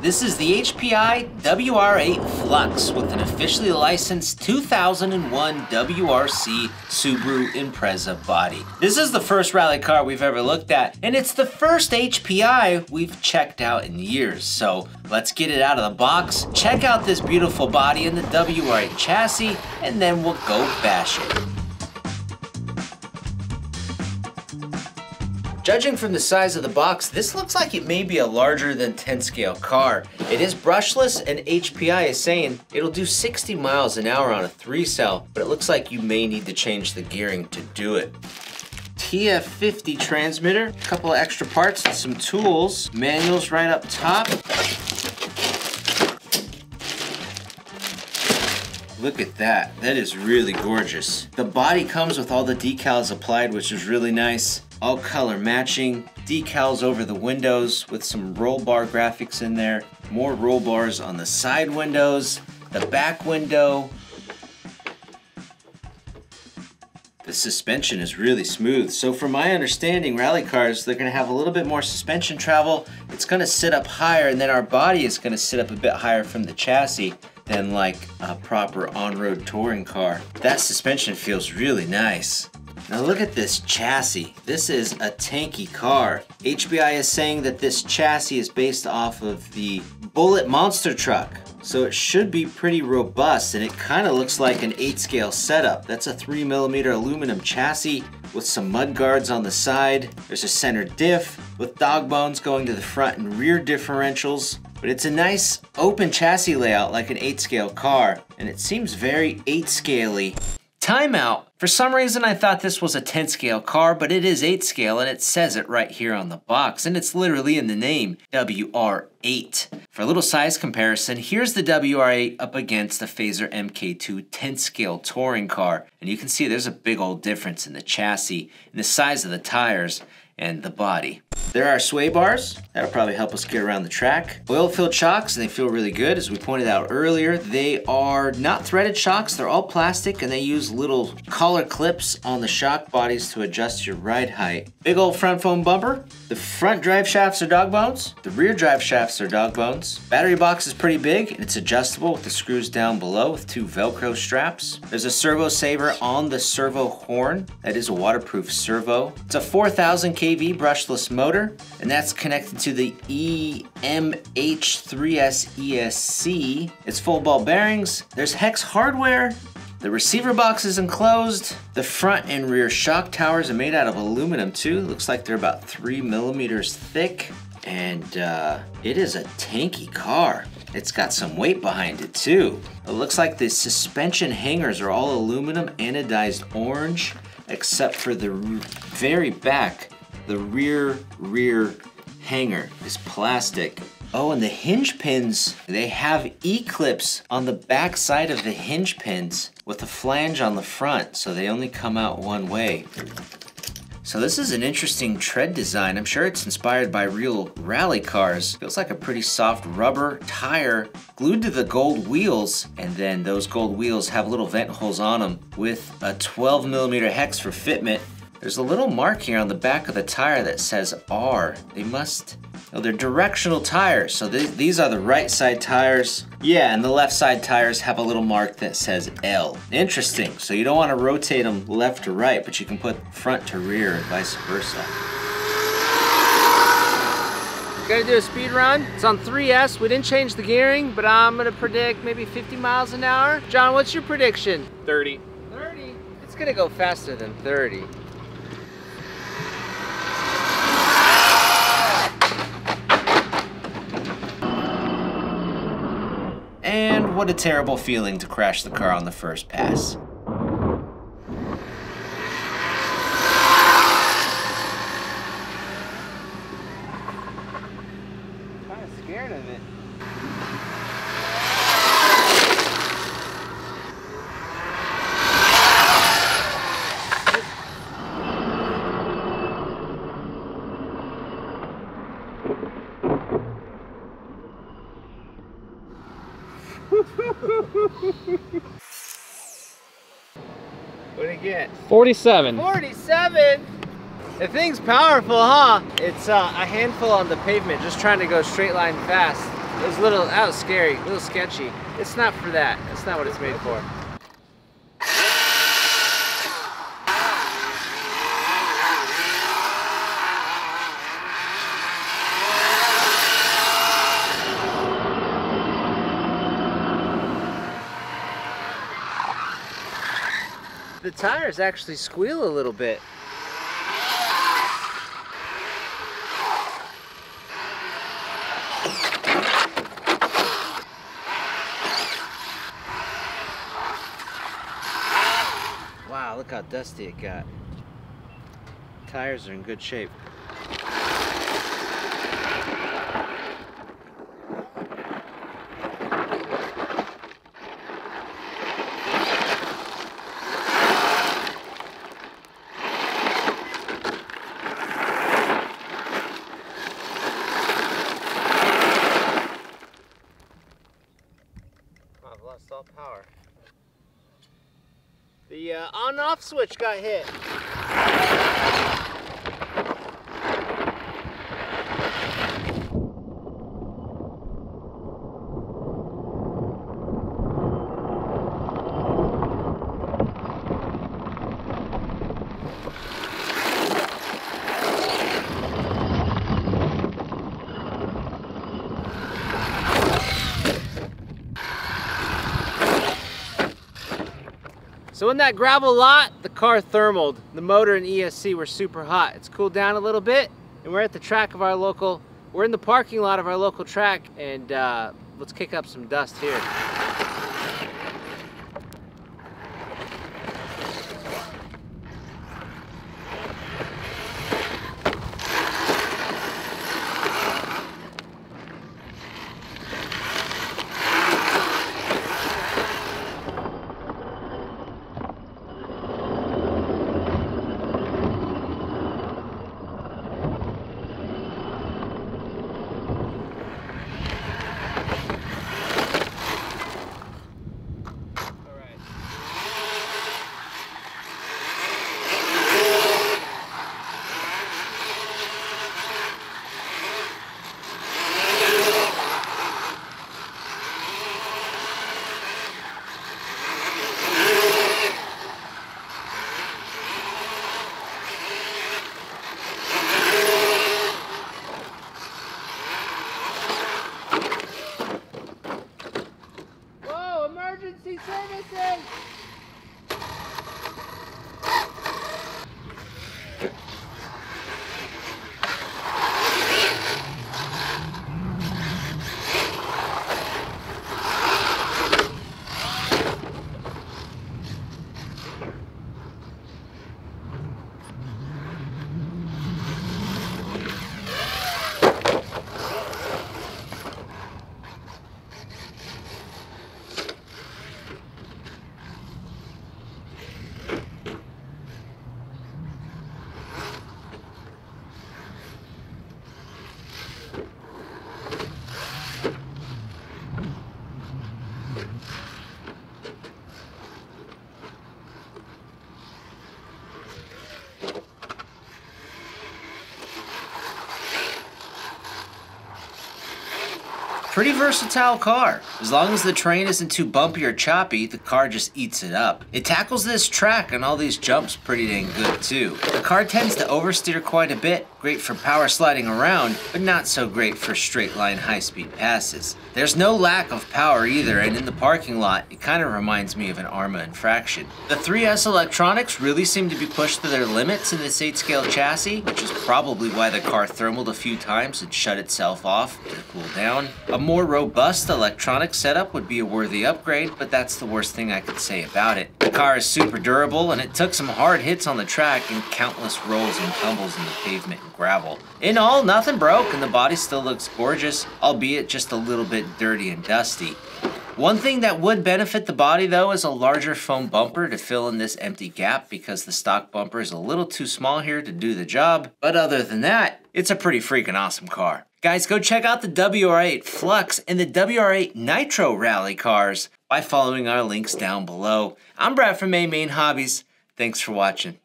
This is the HPI WR8 Flux with an officially licensed 2001 WRC Subaru Impreza body. This is the first rally car we've ever looked at, and it's the first HPI we've checked out in years. So let's get it out of the box, check out this beautiful body in the WR8 chassis, and then we'll go bash it. Judging from the size of the box, this looks like it may be a larger than 10 scale car. It is brushless, and HPI is saying it'll do 60 miles an hour on a 3-cell, but it looks like you may need to change the gearing to do it. TF50 transmitter, a couple of extra parts and some tools. Manuals right up top. Look at that, that is really gorgeous. The body comes with all the decals applied, which is really nice. All color matching, decals over the windows with some roll bar graphics in there. More roll bars on the side windows, the back window. The suspension is really smooth. So from my understanding, rally cars, they're gonna have a little bit more suspension travel. It's gonna sit up higher, and then our body is gonna sit up a bit higher from the chassis than like a proper on-road touring car. That suspension feels really nice. Now look at this chassis. This is a tanky car. HPI is saying that this chassis is based off of the Bullitt monster truck. So it should be pretty robust, and it kind of looks like an 8-scale setup. That's a 3mm aluminum chassis with some mud guards on the side. There's a center diff with dog bones going to the front and rear differentials. But it's a nice open chassis layout like an 8-scale car, and it seems very 8-scale-y. Timeout. For some reason I thought this was a 10-scale car, but it is 8-scale, and it says it right here on the box, and it's literally in the name, WR8. For a little size comparison, here's the WR8 up against the Fazer MK2 10-scale touring car, and you can see there's a big old difference in the chassis, and the size of the tires, and the body. There are sway bars. That'll probably help us get around the track. Oil-filled shocks, and they feel really good. As we pointed out earlier, they are not threaded shocks. They're all plastic, and they use little collar clips on the shock bodies to adjust your ride height. Big old front foam bumper. The front drive shafts are dog bones. The rear drive shafts are dog bones. Battery box is pretty big, and it's adjustable with the screws down below with 2 Velcro straps. There's a servo saver on the servo horn. That is a waterproof servo. It's a 4,000 kV brushless motor, and that's connected to the EMH3S ESC. It's full ball bearings. There's Hex hardware. The receiver box is enclosed. The front and rear shock towers are made out of aluminum too. Looks like they're about 3mm thick. And it is a tanky car. It's got some weight behind it too. It looks like the suspension hangers are all aluminum anodized orange, except for the very back. The rear hanger is plastic. Oh, and the hinge pins, they have E-clips on the back side of the hinge pins with a flange on the front, so they only come out one way. So this is an interesting tread design. I'm sure it's inspired by real rally cars. Feels like a pretty soft rubber tire glued to the gold wheels, and then those gold wheels have little vent holes on them with a 12mm hex for fitment. There's a little mark here on the back of the tire that says R. They're directional tires, so these are the right side tires. Yeah, and the left side tires have a little mark that says L. Interesting, so you don't want to rotate them left to right, but you can put front to rear and vice versa. Gonna do a speed run. It's on 3S. We didn't change the gearing, but I'm gonna predict maybe 50 miles an hour. John, what's your prediction? 30. 30? It's gonna go faster than 30. And what a terrible feeling to crash the car on the first pass. I'm kind of scared of it. What'd it get? 47. 47? The thing's powerful, huh? It's a handful on the pavement, just trying to go straight line fast. That was scary, a little sketchy. It's not for that. That's not what it's made for. The tires actually squeal a little bit. Wow, look how dusty it got. Tires are in good shape. I've lost all power. The on-off switch got hit. So in that gravel lot, the car thermaled. The motor and ESC were super hot. It's cooled down a little bit, and we're at the track of our local, we're in the parking lot of our local track, and let's kick up some dust here. Emergency services! Pretty versatile car. As long as the terrain isn't too bumpy or choppy, the car just eats it up. It tackles this track and all these jumps pretty dang good too. The car tends to oversteer quite a bit, great for power sliding around, but not so great for straight line high-speed passes. There's no lack of power either, and in the parking lot, it kind of reminds me of an ARRMA infraction. The 3S electronics really seem to be pushed to their limits in this 8-scale chassis, which is probably why the car thermaled a few times and shut itself off to cool down. A more robust electronic setup would be a worthy upgrade, but that's the worst thing I could say about it. The car is super durable, and it took some hard hits on the track and countless rolls and tumbles in the pavement and gravel. In all, nothing broke, and the body still looks gorgeous, albeit just a little bit dirty and dusty. One thing that would benefit the body though is a larger foam bumper to fill in this empty gap, because the stock bumper is a little too small here to do the job. But other than that, it's a pretty freaking awesome car. Guys, go check out the WR8 Flux and the WR8 Nitro rally cars by following our links down below. I'm Brad from Main Hobbies. Thanks for watching.